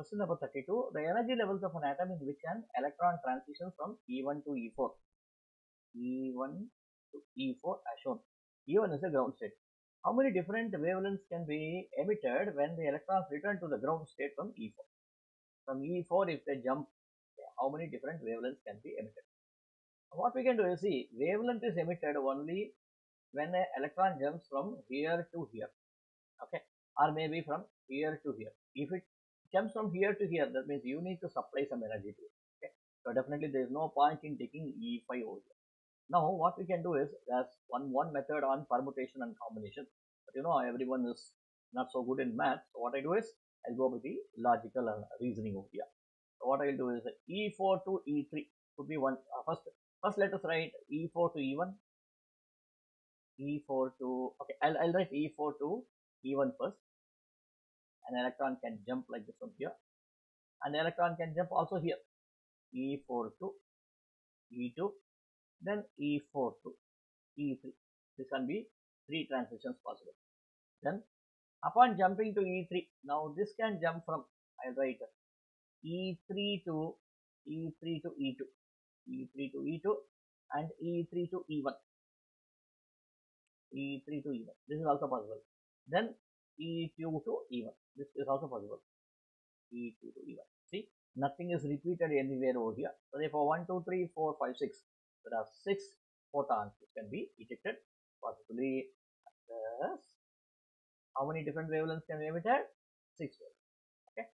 Question number 32. The energy levels of an atom in which an electron transitions from E1 to E4. E1 to E4 as shown. E1 is the ground state. How many different wavelengths can be emitted when the electrons return to the ground state from E4? From E4, if they jump, how many different wavelengths can be emitted? What we can do is, see, wavelength is emitted only when an electron jumps from here to here, okay, or maybe from here to here. If it jumps from here to here, that means you need to supply some energy to it, okay. So definitely there is no point in taking E5 over here. Now what we can do is, there's one method on permutation and combination, but everyone is not so good in math. So what I do is, I'll go with the logical reasoning over here. So what I'll do is, E4 to E3 could be one. First let us write E4 to E1. E4 to, okay, I'll write E4 to E1 first. An electron can jump like this from here, and the electron can jump also here. E4 to E2, then E4 to E3. This can be 3 transitions possible. Then upon jumping to E3, now this can jump from, I'll write E3 to E3 to E2, E3 to E2, and E3 to E1, E3 to E1. This is also possible. Then E2 to E1. This is also possible. E2 to E1. See, nothing is repeated anywhere over here. So therefore 1, 2, 3, 4, 5, 6. There are 6 photons which can be ejected possibly. How many different wavelengths can be emitted? 6 wavelengths. Okay.